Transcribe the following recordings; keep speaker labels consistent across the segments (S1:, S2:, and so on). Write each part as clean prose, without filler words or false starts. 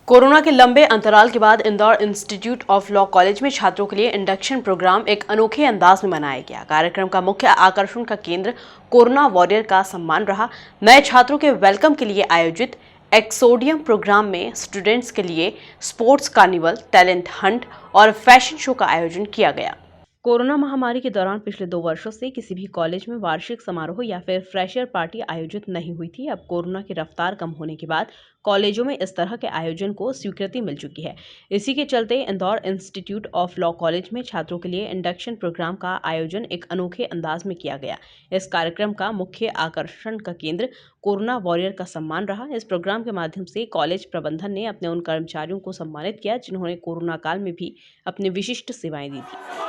S1: Corona के लंबे अंतराल के बाद Indore institute of law college में छात्रों के लिए इंडक्शन प्रोग्राम एक अनोखे अंदाज में मनाया गया। कार्यक्रम का मुख्य आकर्षण का केंद्र कोरोना वॉरियर का सम्मान रहा। नए छात्रों के वेलकम के लिए आयोजित एक्सोडियम प्रोग्राम में स्टूडेंट्स के लिए स्पोर्ट्स कार्निवल, टैलेंट हंट और फैशन शो का आयोजन किया गया। कोरोना महामारी के दौरान पिछले 2 वर्षों से किसी भी कॉलेज में वार्षिक समारोह या फिर फ्रेशर पार्टी आयोजित नहीं हुई थी। अब कोरोना की रफ्तार कम होने के बाद कॉलेजों में इस तरह के आयोजन को स्वीकृति मिल चुकी है। इसी के चलते Indore institute of law college में छात्रों के लिए इंडक्शन प्रोग्राम का आयोजन एक अनोखे अंदाज में किया गया। इस कार्यक्रम का मुख्य आकर्षण का केंद्र कोरोना वॉरियर का सम्मान रहा। इस प्रोग्राम के माध्यम से कॉलेज प्रबंधन ने अपने उन कर्मचारियों को सम्मानित किया जिन्होंने कोरोना काल में भी अपनी विशिष्ट सेवाएं दी थी।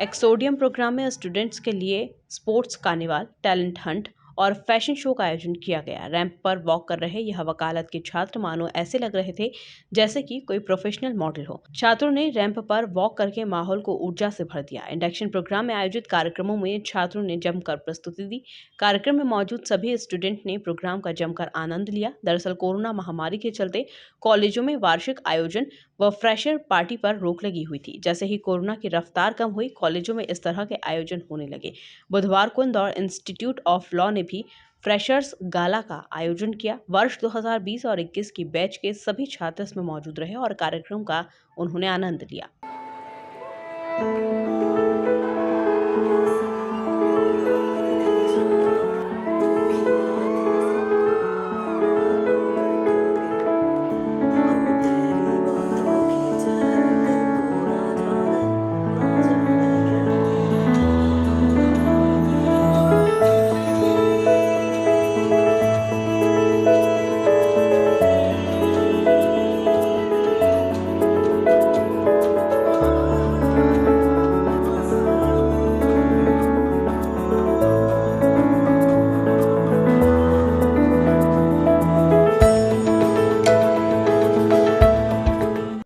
S1: एक्सोडियम प्रोग्राम में स्टूडेंट्स के लिए स्पोर्ट्स कार्निवाल, टैलेंट हंट और फैशन शो का आयोजन किया गया। रैंप पर वॉक कर रहे यह वकालत के छात्र मानो ऐसे लग रहे थे जैसे कि कोई प्रोफेशनल मॉडल हो। छात्रों ने रैंप पर वॉक करके माहौल को ऊर्जा से भर दिया। इंडक्शन प्रोग्राम में आयोजित कार्यक्रमों में छात्रों ने जमकर प्रस्तुति दी। कार्यक्रम में मौजूद सभी स्टूडेंट ने प्रोग्राम का जमकर आनंद लिया। दरअसल कोरोना महामारी के चलते कॉलेजों में वार्षिक आयोजन व फ्रेशर पार्टी पर रोक लगी हुई थी। जैसे ही कोरोना की रफ्तार कम हुई, कॉलेजों में इस तरह के आयोजन होने लगे। बुधवार को इंदौर इंस्टीट्यूट ऑफ लॉ ने भी फ्रेशर्स गाला का आयोजन किया। वर्ष 2020 और 21 की बैच के सभी छात्र इसमें मौजूद रहे और कार्यक्रम का उन्होंने आनंद लिया।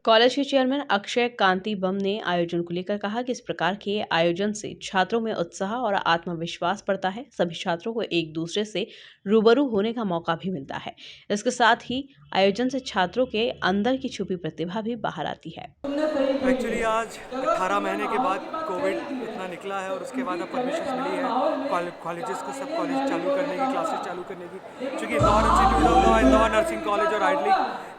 S1: कॉलेज के चेयरमैन अक्षय कांति बम ने आयोजन को लेकर कहा कि इस प्रकार के आयोजन से छात्रों में उत्साह और आत्मविश्वास बढ़ता है। सभी छात्रों को एक दूसरे से रूबरू होने का मौका भी मिलता है। इसके साथ ही आयोजन से छात्रों के अंदर की छुपी प्रतिभा भी बाहर आती है।
S2: एक्चुअली आज 18 महीने के बाद कोविड इतना निकला है और उसके बाद अब परमिशन मिली है कॉलेजेस को, सब कॉलेज चालू करने की, क्लासेस चालू करने की। चूँकि Indore institute of law, Indore nursing college और आइडली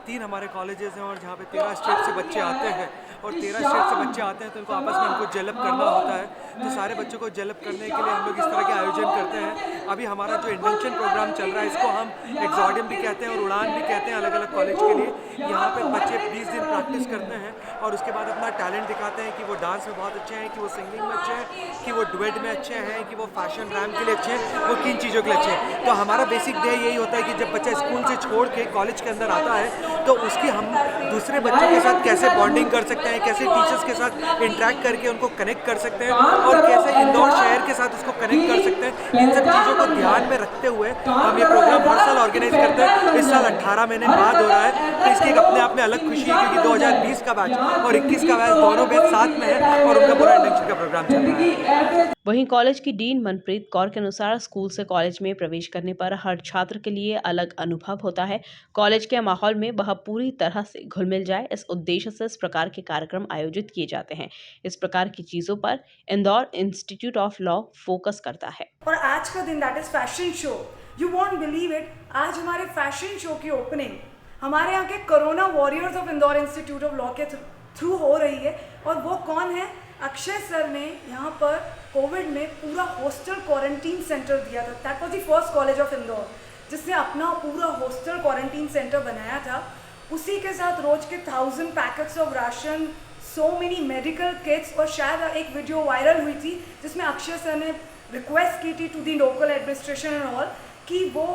S2: 3 हमारे कॉलेजेस हैं और जहाँ पे 13 स्टेट से बच्चे आते हैं और 13 स्टेट से बच्चे आते हैं तो उनको आपस में हमको जेलअप करना होता है। तो सारे बच्चों को जेलअप करने के लिए हम लोग इस तरह के आयोजन करते हैं। अभी हमारा जो इंडक्शन प्रोग्राम चल रहा है इसको हम एक्सोडियम भी कहते हैं और उड़ान भी कहते हैं, अलग अलग कॉलेज के लिए। यहाँ पे बच्चे 20 दिन प्रैक्टिस करते हैं और उसके बाद अपना टैलेंट दिखाते हैं कि वो डांस में बहुत अच्छे हैं, कि वो सिंगिंग में अच्छे हैं, कि वो डुएट में अच्छे हैं, कि वो फैशन रैम के लिए अच्छे हैं, वो किन चीज़ों के लिए अच्छे हैं। तो हमारा बेसिक ध्येय यही होता है कि जब बच्चा स्कूल से छोड़ के कॉलेज के अंदर आता है तो उसकी हम दूसरे बच्चों के साथ कैसे बॉन्डिंग कर सकते हैं, कैसे टीचर्स के साथ इंटरेक्ट करके उनको कनेक्ट कर सकते हैं और कैसे इंदौर शहर के साथ उसको कनेक्ट कर सकते हैं। इन सब चीज़ों को ध्यान में रखते हुए हम ये प्रोग्राम हर साल ऑर्गेनाइज करते हैं। इस साल 18 महीने बाद हो रहा है तो इसकी एक अपने आप में अलग खुशी है क्योंकि 2020 का बैच और 21 का बैच दोनों बैच साथ में है और उनका पूरा इंडक्शन का प्रोग्राम चल रहा है।
S1: वहीं कॉलेज की डीन मनप्रीत कौर के अनुसार स्कूल से कॉलेज में प्रवेश करने पर हर छात्र के लिए अलग अनुभव होता है। कॉलेज के माहौल में वह पूरी तरह से घुल मिल जाए, इस उद्देश्य से इस प्रकार के कार्यक्रम कार्यक्रम आयोजित किए जाते हैं। इस प्रकार की चीजों पर Indore institute of law focus करता है।
S3: और आज का दिन that is fashion show, you won't believe it, आज हमारे फैशन शो की ओपनिंग हमारे यहाँ के corona warriors of Indore institute of law के थ्रू हो रही है। और वो कौन है? अक्षय सर ने यहाँ पर कोविड में पूरा हॉस्टल क्वारंटीन सेंटर दिया था। That was the first college of Indore जिसने अपना पूरा हॉस्टल क्वारंटीन सेंटर बनाया था। उसी के साथ रोज के 1000 packets of ration, so many medical kits, और शायद एक वीडियो वायरल हुई थी जिसमें अक्षय सर ने रिक्वेस्ट की थी to the local administration and all कि वो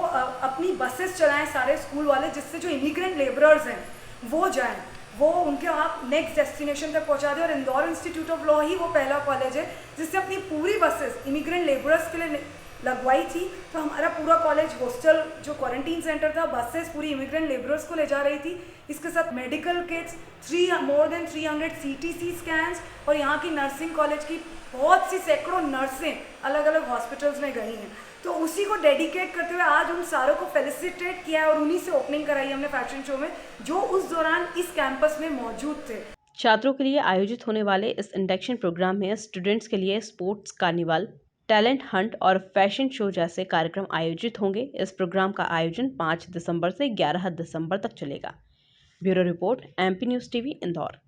S3: अपनी बसेस चलाएं सारे स्कूल वाले, जिससे जो इमिग्रेंट लेबरर्स हैं वो जाएं, वो उनके आप नेक्स्ट डेस्टिनेशन तक पहुंचा दें। और इंदौर इंस्टीट्यूट ऑफ लॉ ही वो पहला कॉलेज है जिसने अपनी पूरी बसेस इमिग्रेंट लेबरर्स के लिए लगवाई थी। तो हमारा पूरा कॉलेज हॉस्टल जो क्वारंटीन सेंटर था, बसेस पूरी इमिग्रेंट लेबरर्स को ले जा रही थी। इसके साथ medical kits, more than 300 CTC scans, और यहाँ की नर्सिंग कॉलेज की बहुत सी सैकड़ों नर्सें अलग अलग हॉस्पिटल्स में गई हैं। तो उसी को डेडिकेट करते हुए आज उन सारों को फेलिसिटेट किया है और उन्हीं से ओपनिंग कराई हमने फैशन शो में, जो उस दौरान इस कैंपस में मौजूद थे।
S1: छात्रों के लिए आयोजित होने वाले इस इंडक्शन प्रोग्राम में स्टूडेंट्स के लिए स्पोर्ट्स कार्निवल, टैलेंट हंट और फैशन शो जैसे कार्यक्रम आयोजित होंगे। इस प्रोग्राम का आयोजन 5 दिसंबर से 11 दिसंबर तक चलेगा। Bureau report, MP news TV, Indore.